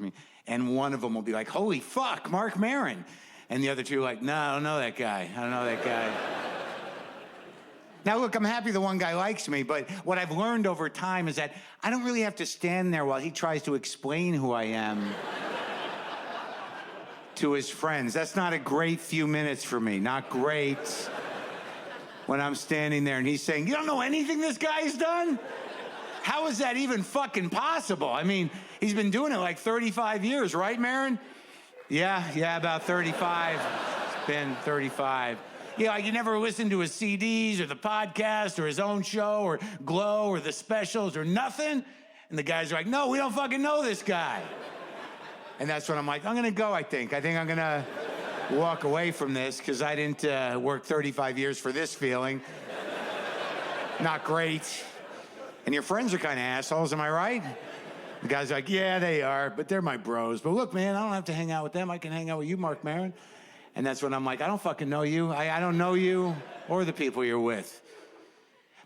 me. And one of them will be like, holy fuck, Marc Maron. And the other two are like, no, I don't know that guy. I don't know that guy. Now, look, I'm happy the one guy likes me, but what I've learned over time is that I don't really have to stand there while he tries to explain who I am to his friends. That's not a great few minutes for me. Not great. When I'm standing there and he's saying, you don't know anything this guy's done? How is that even fucking possible? I mean, he's been doing it like 35 years, right, Maron? Yeah, about 35. It's been 35. Yeah, like you never listened to his CDs or the podcast or his own show or Glow or the specials or nothing? And the guys are like, no, we don't fucking know this guy. And that's when I'm like, I'm gonna go, I think. I think I'm gonna walk away from this because I didn't work 35 years for this feeling. Not great. And your friends are kind of assholes, am I right? The guy's like, yeah, they are, but they're my bros. But look, man, I don't have to hang out with them. I can hang out with you, Marc Maron. And that's when I'm like, I don't fucking know you. I don't know you or the people you're with.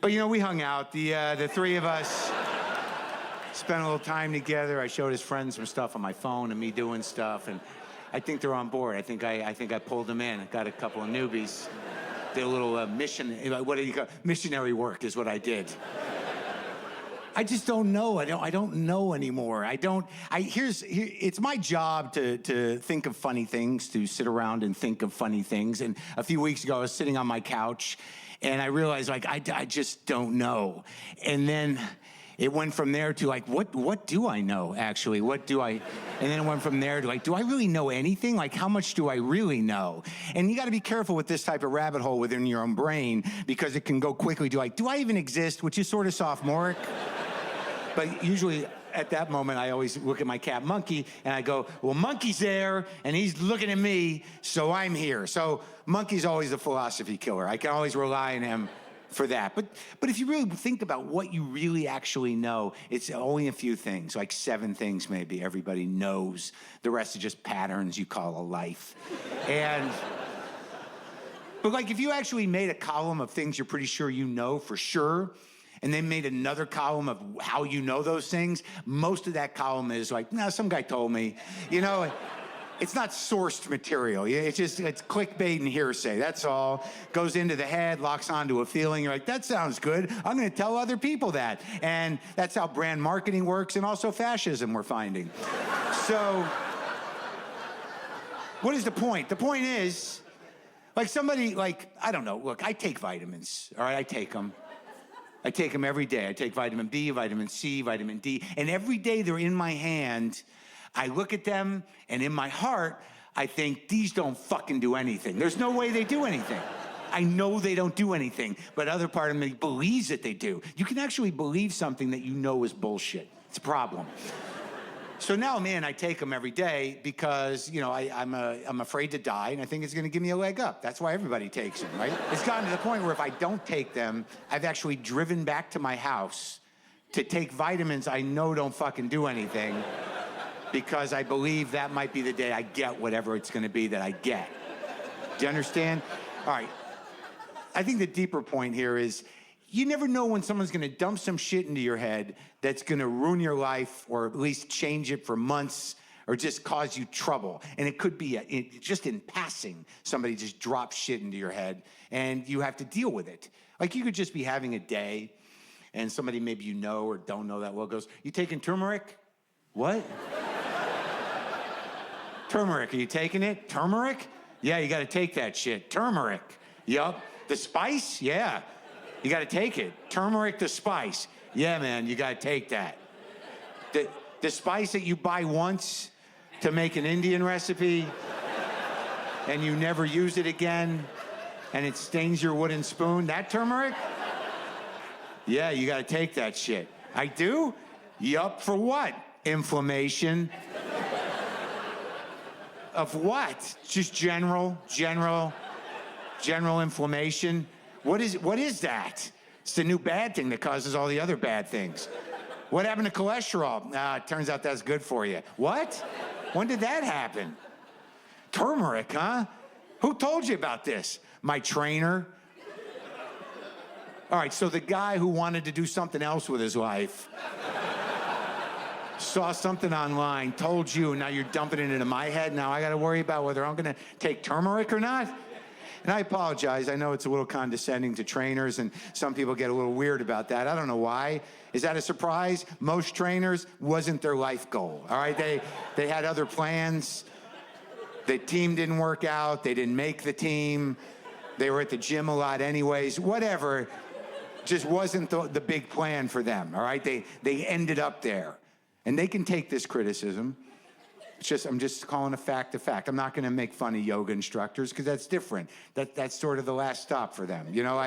But, you know, we hung out. The three of us spent a little time together. I showed his friends some stuff on my phone and me doing stuff. And I think they're on board. I think I pulled them in. I got a couple of newbies. Did a little missionary work is what I did. I just don't know. I don't know anymore. It's my job to think of funny things, to sit around and think of funny things. And a few weeks ago, I was sitting on my couch, and I realized, like, I just don't know. And then it went from there to, like, what do I know, actually? And then it went from there to, like, do I really know anything? Like, how much do I really know? And you got to be careful with this type of rabbit hole within your own brain, because it can go quickly to, like, do I even exist? Which is sort of sophomoric. But usually at that moment, I always look at my cat Monkey and I go, well, Monkey's there and he's looking at me, so I'm here. So Monkey's always the philosophy killer. I can always rely on him for that. But if you really think about what you really actually know, it's only a few things, like 7 things maybe everybody knows. The rest are just patterns you call a life. But like if you actually made a column of things you're pretty sure you know for sure, and then made another column of how you know those things, most of that column is like, no, some guy told me. You know, it's not sourced material. It's clickbait and hearsay, that's all. Goes into the head, locks onto a feeling. You're like, that sounds good. I'm gonna tell other people that. And that's how brand marketing works, and also fascism, we're finding. So, what is the point? The point is, like somebody, like, I don't know, look, I take vitamins, all right, I take them every day. I take vitamin B, vitamin C, vitamin D, and every day they're in my hand, I look at them, and in my heart, I think, these don't fucking do anything. There's no way they do anything. I know they don't do anything, but other part of me believes that they do. You can actually believe something that you know is bullshit. It's a problem. So now, man, I take them every day because, you know, I'm afraid to die, and I think it's going to give me a leg up. That's why everybody takes them, right? It's gotten to the point where if I don't take them, I've actually driven back to my house to take vitamins I know don't fucking do anything, because I believe that might be the day I get whatever it's going to be that I get. Do you understand? All right. I think the deeper point here is, you never know when someone's gonna dump some shit into your head that's gonna ruin your life, or at least change it for months, or just cause you trouble. And it could be just in passing, somebody just drops shit into your head and you have to deal with it. Like you could just be having a day and somebody maybe you know or don't know that well goes, you taking turmeric? What? Turmeric, are you taking it? Turmeric? Yeah, you gotta take that shit. Turmeric. Yup. The spice? Yeah. You got to take it. Turmeric, the spice. Yeah, man, you got to take that. The spice that you buy once to make an Indian recipe and you never use it again and it stains your wooden spoon, that turmeric? Yeah, you got to take that shit. I do? Yup, for what? Inflammation. Of what? Just general inflammation. What is that? It's the new bad thing that causes all the other bad things. What happened to cholesterol? It turns out that's good for you. What? When did that happen? Turmeric, huh? Who told you about this? My trainer. All right, so the guy who wanted to do something else with his life saw something online, told you, and now you're dumping it into my head. Now I got to worry about whether I'm going to take turmeric or not. And I apologize. I know it's a little condescending to trainers, and some people get a little weird about that. I don't know why. Is that a surprise? Most trainers wasn't their life goal, all right? They had other plans. The team didn't work out. They didn't make the team. They were at the gym a lot anyways. Whatever. Just wasn't the big plan for them, all right? They ended up there. And they can take this criticism. I'm just calling a fact a fact. I'm not going to make fun of yoga instructors because that's different. That's sort of the last stop for them. You know,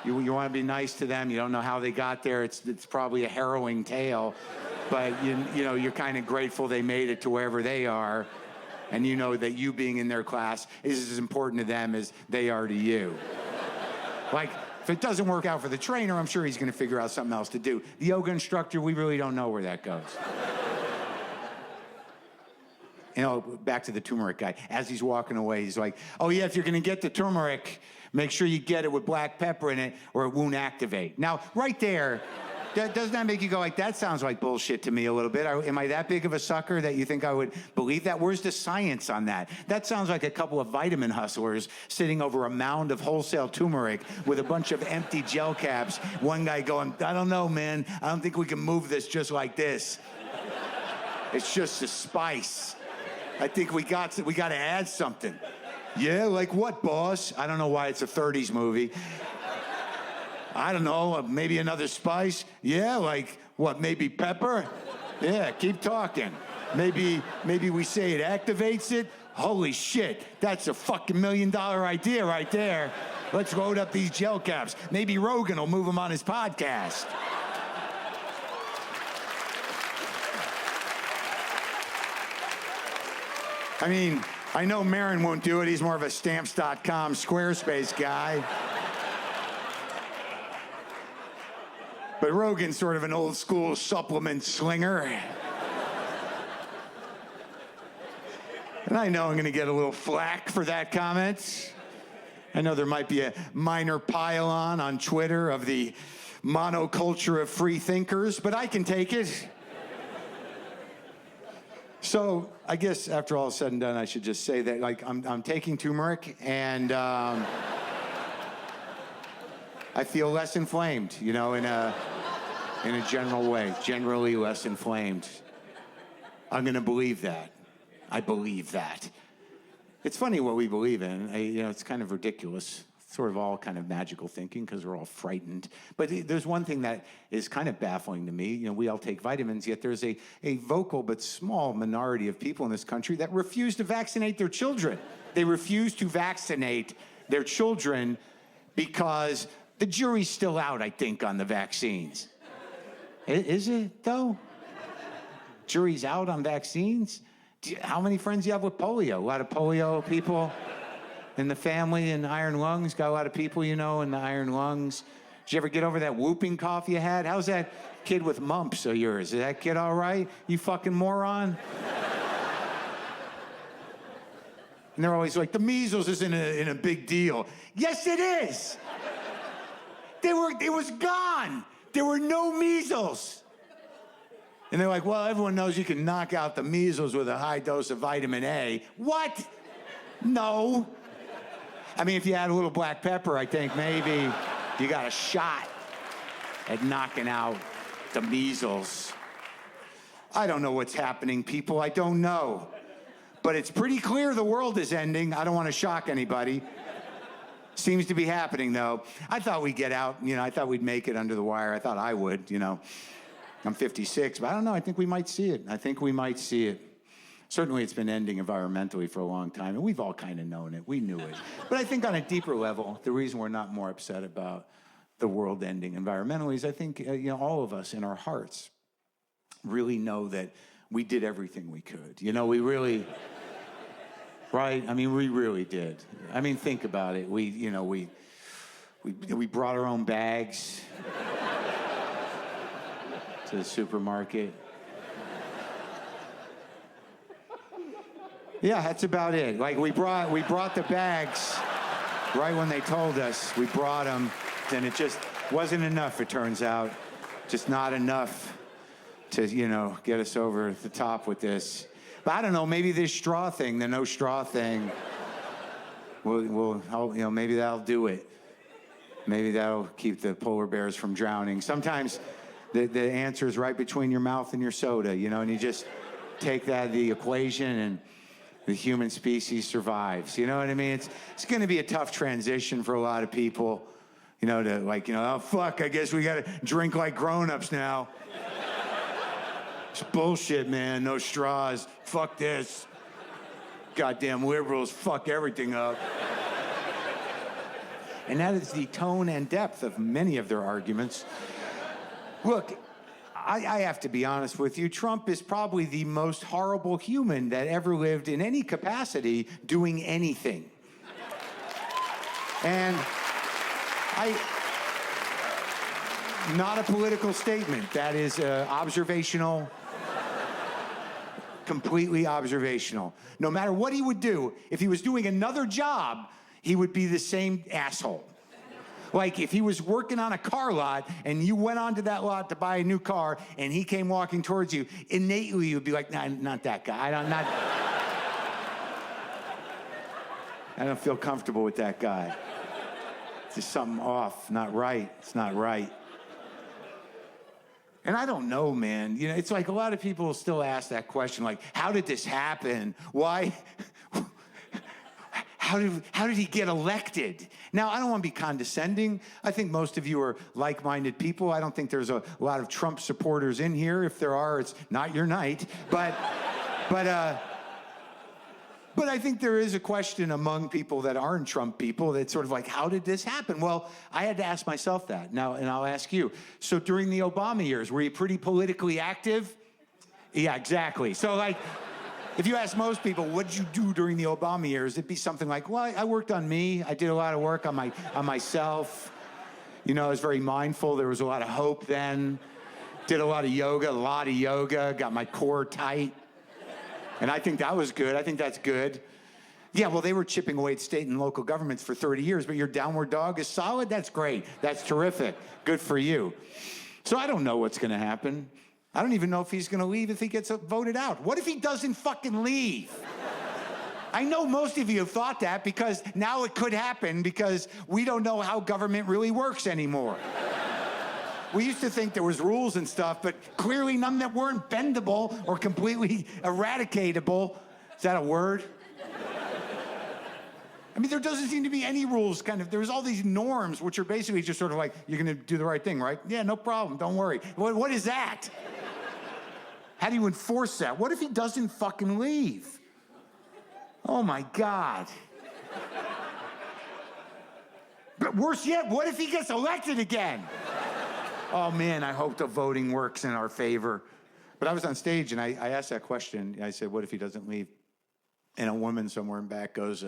you want to be nice to them. You don't know how they got there. It's probably a harrowing tale, but you know you're kind of grateful they made it to wherever they are, and you know that you being in their class is as important to them as they are to you. Like, if it doesn't work out for the trainer, I'm sure he's going to figure out something else to do. The yoga instructor, we really don't know where that goes. You know, back to the turmeric guy. As he's walking away, he's like, oh, yeah, if you're going to get the turmeric, make sure you get it with black pepper in it or it won't activate. Now, right there, doesn't that make you go like, that sounds like bullshit to me a little bit? Am I that big of a sucker that you think I would believe that? Where's the science on that? That sounds like a couple of vitamin hustlers sitting over a mound of wholesale turmeric with a bunch of empty gel caps. One guy going, I don't know, man. I don't think we can move this just like this. It's just a spice. I think we got to add something. Yeah, like what, boss? I don't know why it's a 30s movie. I don't know, maybe another spice? Yeah, like what, maybe pepper? Yeah, keep talking. Maybe we say it activates it? Holy shit, that's a fucking $1 million idea right there. Let's load up these gel caps. Maybe Rogan will move them on his podcast. I mean, I know Maron won't do it. He's more of a Stamps.com Squarespace guy. But Rogan's sort of an old school supplement slinger. And I know I'm going to get a little flack for that comment. I know there might be a minor pile-on Twitter of the monoculture of free thinkers, but I can take it. So I guess after all is said and done, I should just say that like I'm taking turmeric and I feel less inflamed, you know, in a general way, generally less inflamed. I'm going to believe that. I believe that. It's funny what we believe in. You know, it's kind of ridiculous. Sort of all kind of magical thinking because we're all frightened. But there's one thing that is kind of baffling to me. You know, we all take vitamins, yet there's a vocal but small minority of people in this country that refuse to vaccinate their children. They refuse to vaccinate their children because the jury's still out, I think, on the vaccines. Is it, though? Jury's out on vaccines? How many friends do you have with polio? A lot of polio people in the family and iron lungs? Got a lot of people, you know, in the iron lungs. Did you ever get over that whooping cough you had? How's that kid with mumps of yours? Is that kid all right? You fucking moron? And they're always like, the measles isn't a big deal. Yes, it is. It was gone. There were no measles. And they're like, well, everyone knows you can knock out the measles with a high dose of vitamin A. What? No. I mean, if you add a little black pepper, I think maybe you got a shot at knocking out the measles. I don't know what's happening, people. I don't know. But it's pretty clear the world is ending. I don't want to shock anybody. Seems to be happening, though. I thought we'd get out. You know, I thought we'd make it under the wire. I thought I would, you know. I'm 56, but I don't know. I think we might see it. I think we might see it. Certainly, it's been ending environmentally for a long time, and we've all kind of known it. We knew it. But I think on a deeper level, the reason we're not more upset about the world ending environmentally is I think, you know, all of us in our hearts really know that we did everything we could. You know, we really... Right? I mean, we really did. I mean, think about it. We brought our own bags to the supermarket. Yeah, that's about it. Like we brought the bags right when they told us. We brought them, and it just wasn't enough. It turns out, just not enough to, get us over the top with this. But I don't know, maybe this straw thing, the no straw thing, maybe that'll do it. Maybe that'll keep the polar bears from drowning. Sometimes the answer is right between your mouth and your soda, and you just take that out of the equation and the human species survives. You know what I mean? It's going to be a tough transition for a lot of people, oh, fuck, I guess we got to drink like grown-ups now. It's bullshit, man. No straws. Fuck this. Goddamn liberals fuck everything up. And that is the tone and depth of many of their arguments. Look, I have to be honest with you. Trump is probably the most horrible human that ever lived in any capacity doing anything. And not a political statement. That is observational, completely observational. No matter what he would do, if he was doing another job, he would be the same asshole. Like if he was working on a car lot and you went onto that lot to buy a new car and he came walking towards you, innately you'd be like, nah, not that guy. I don't feel comfortable with that guy. There's something off, not right. It's not right. And I don't know, man. It's like a lot of people still ask that question, like, how did this happen? Why? How did he get elected? Now, I don't want to be condescending. I think most of you are like-minded people. I don't think there's a lot of Trump supporters in here. If there are, it's not your night. But I think there is a question among people that aren't Trump people that's sort of like, how did this happen? Well, I had to ask myself that. Now, and I'll ask you. So during the Obama years, were you pretty politically active? Yeah, exactly. So like, if you ask most people, what did you do during the Obama years? It'd be something like, well, I worked on me. I did a lot of work on myself. I was very mindful. There was a lot of hope then. Did a lot of yoga, got my core tight. And I think that was good. I think that's good. Yeah, well, they were chipping away at state and local governments for 30 years, but your downward dog is solid? That's great. That's terrific. Good for you. So I don't know what's going to happen. I don't even know if he's going to leave if he gets voted out. What if he doesn't fucking leave? I know most of you have thought that because now it could happen because we don't know how government really works anymore. We used to think there was rules and stuff, but clearly none that weren't bendable or completely eradicatable. Is that a word? I mean, there doesn't seem to be any rules, there's all these norms, which are basically just sort of like, you're going to do the right thing, right? Yeah, no problem, don't worry. What is that? How do you enforce that? What if he doesn't fucking leave? Oh my God. But worse yet, what if he gets elected again? Oh man, I hope the voting works in our favor. But I was on stage and I asked that question. I said, what if he doesn't leave? And a woman somewhere in back goes,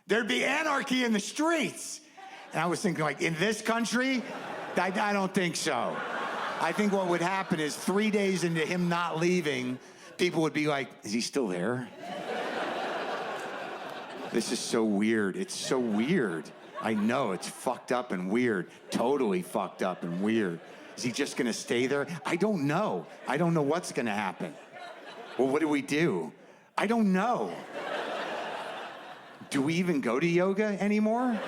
there'd be anarchy in the streets. And I was thinking, like, in this country? I don't think so. I think what would happen is 3 days into him not leaving, people would be like, is he still there? This is so weird. It's so weird. I know, it's fucked up and weird. Totally fucked up and weird. Is he just gonna stay there? I don't know. I don't know what's gonna happen. Well, what do we do? I don't know. Do we even go to yoga anymore?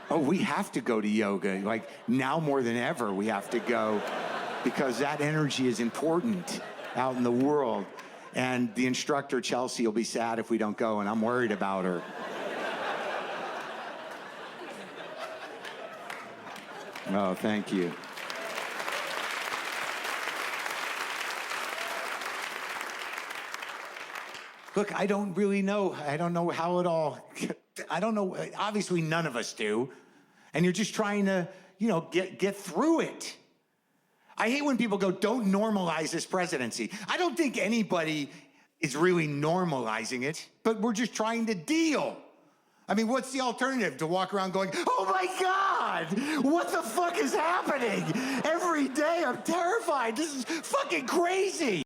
Oh, we have to go to yoga. Like, now more than ever, we have to go because that energy is important out in the world. And the instructor, Chelsea, will be sad if we don't go, and I'm worried about her. Oh, thank you. Look, I don't really know. I don't know how it all... I don't know. Obviously, none of us do. And you're just trying to, get through it. I hate when people go, don't normalize this presidency. I don't think anybody is really normalizing it, but we're just trying to deal. I mean, what's the alternative? To walk around going, oh my God, what the fuck is happening? Every day I'm terrified. This is fucking crazy.